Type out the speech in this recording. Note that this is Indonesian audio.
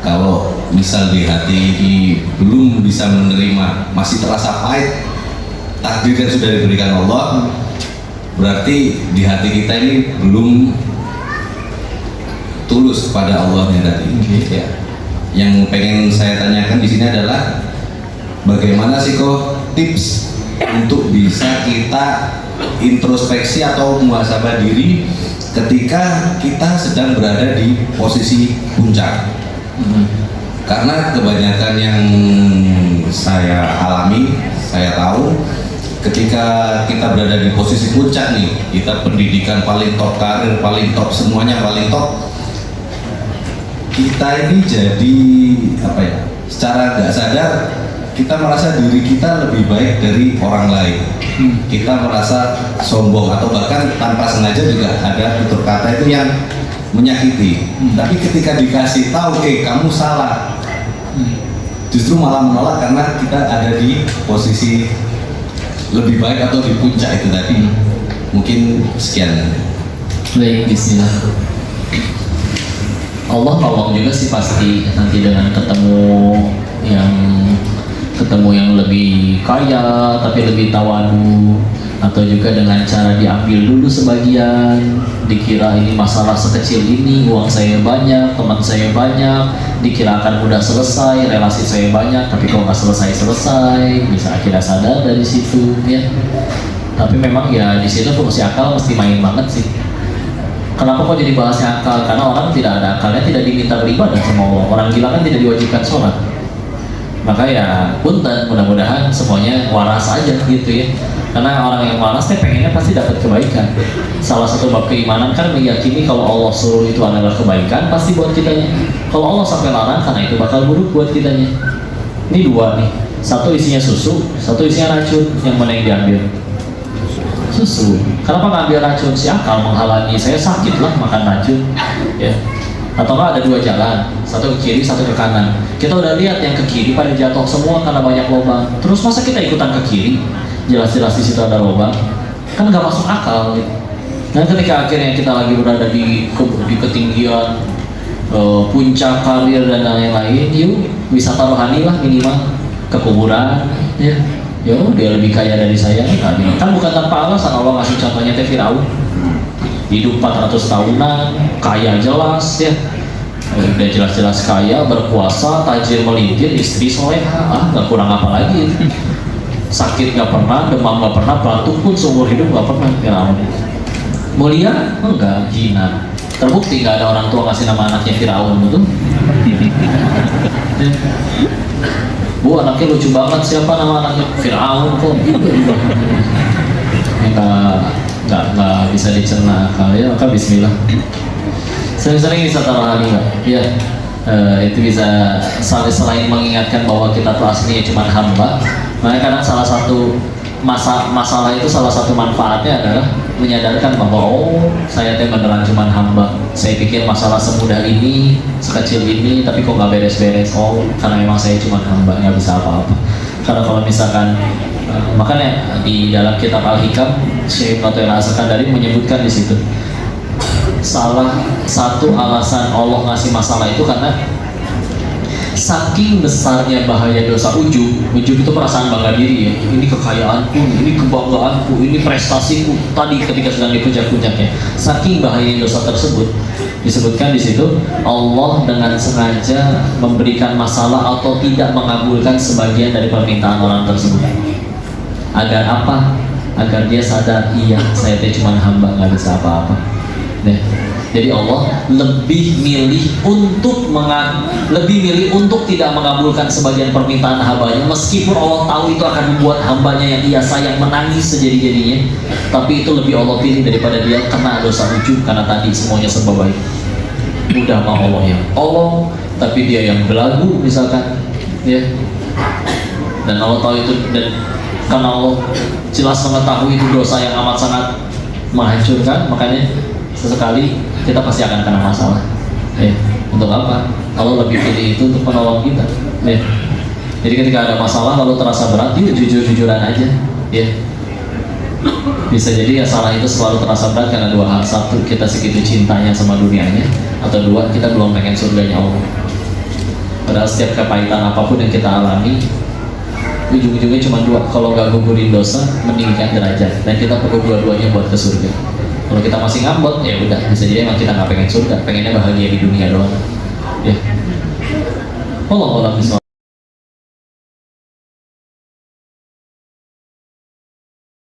Kalau misal di hati ini belum bisa menerima, masih terasa pahit takdir yang sudah diberikan Allah, berarti di hati kita ini belum tulus kepada Allahnya tadi. Ya. Yang pengen saya tanyakan di sini adalah bagaimana sih kok tips untuk bisa kita introspeksi atau muhasabah diri ketika kita sedang berada di posisi puncak. Karena kebanyakan yang saya alami, saya tahu ketika kita berada di posisi puncak nih, kita pendidikan paling top, karir paling top, semuanya paling top, kita ini jadi apa ya, secara nggak sadar kita merasa diri kita lebih baik dari orang lain. Kita merasa sombong atau bahkan tanpa sengaja juga ada tutur kata itu yang menyakiti. Tapi ketika dikasih tahu, kamu salah, justru malah menolak karena kita ada di posisi lebih baik atau di puncak itu tadi. Mungkin sekian. Baik, bismillah. Allah tolong juga sih pasti nanti dengan ketemu yang lebih kaya tapi lebih tawadu, atau juga dengan cara diambil dulu sebagian, dikira ini masalah sekecil ini, uang saya banyak, teman saya banyak, dikira akan mudah selesai, relasi saya banyak, tapi kok nggak selesai, bisa akhirnya sadar dari situ ya. Tapi memang ya di situ fungsi akal mesti main banget sih. Kenapa kok jadi bahasnya akal? Karena orang tidak ada akalnya tidak diminta beribadah sama Allah. Orang gila kan tidak diwajibkan sholat. Maka ya punten, mudah-mudahan semuanya waras aja gitu ya. Karena orang yang waras pengennya pasti dapat kebaikan. Salah satu bab keimanan kan meyakini kalau Allah suruh itu adalah kebaikan pasti buat kitanya. Kalau Allah sampai larang karena itu bakal buruk buat kitanya. Ini dua nih, satu isinya susu, satu isinya racun. Yang mana yang diambil? Susu. Kenapa ngambil racun? Si akal menghalangi, saya sakit lah makan racun ya. Atau ada dua jalan, satu ke kiri, satu ke kanan. Kita udah lihat yang ke kiri pada jatuh semua karena banyak lubang. Terus masa kita ikutan ke kiri? Jelas-jelas di situ ada lubang, kan nggak masuk akal. Nah ketika akhirnya kita lagi berada di ketinggian puncak karir dan lain-lain, yuk wisata rohani lah minimal, ke kuburan ya. Yo, dia lebih kaya dari saya kan bukan tanpa alasan Allah ngasih contohnya Firaun, hidup 400 tahunan, kaya jelas ya, udah jelas-jelas kaya, berkuasa, tajir melintir, istri soleha, nggak kurang apa lagi. Sakit nggak pernah, demam nggak pernah, batuk pun seumur hidup nggak pernah. Firaun mulia enggak, hina. Terbukti nggak ada orang tua ngasih nama anaknya Firaun betul. Bu, anaknya lucu banget, siapa nama anaknya? Firaun kok gitu. Nggak bisa dicerna akal ya, maka bismillah. Sering-sering wisata rohani nggak? Ya, itu bisa selain mengingatkan bahwa kita tuh aslinya cuma hamba. Makanya kadang salah satu masalah itu salah satu manfaatnya adalah menyadarkan bahwa saya beneran cuma hamba. Saya pikir masalah semudah ini, sekecil ini, tapi kok nggak beres-beres. Karena memang saya cuma hamba, nggak bisa apa-apa. Karena kalau misalkan makanya di dalam kitab Al-Hikam, Syekh Ibnu Al-Sakandari menyebutkan di situ salah satu alasan Allah ngasih masalah itu karena saking besarnya bahaya dosa ujub itu perasaan bangga diri ya. Ini kekayaanku, ini kebanggaanku, ini prestasiku. Tadi ketika sedang di puncak-puncaknya, saking bahaya dosa tersebut, disebutkan di situ Allah dengan sengaja memberikan masalah atau tidak mengabulkan sebagian dari permintaan orang tersebut. Agar apa? Agar dia sadar, iya saya cuma hamba, nggak bisa apa-apa. Jadi Allah lebih milih untuk tidak mengabulkan sebagian permintaan hambanya, meskipun Allah tahu itu akan membuat hambanya yang dia sayang menangis sejadi-jadinya, tapi itu lebih Allah pilih daripada dia kena dosa ujub karena tadi semuanya serba baik. Udah mah Allah yang tolong, tapi dia yang belagu misalkan, ya. Dan Allah tahu itu, dan karena Allah jelas mengetahui itu dosa yang amat sangat menghancurkan, makanya sesekali kita pasti akan kena masalah. Untuk apa? Allah lebih pilih itu untuk menolong kita. Jadi ketika ada masalah lalu terasa berat, yuk jujur-jujuran aja. Bisa jadi ya salah itu selalu terasa berat karena dua hal. Satu, kita segitu cintanya sama dunianya, atau dua, kita belum pengen surganya Allah. Padahal setiap kepahitan apapun yang kita alami, ujung-ujungnya cuma dua. Kalau nggak gugurin dosa, meninggikan derajat. Dan kita perlu dua-duanya buat ke surga. Kalau kita masih ngambek, ya udah, bisa jadi emang kita nggak pengen surga, pengennya bahagia di dunia doang. Ya. Allah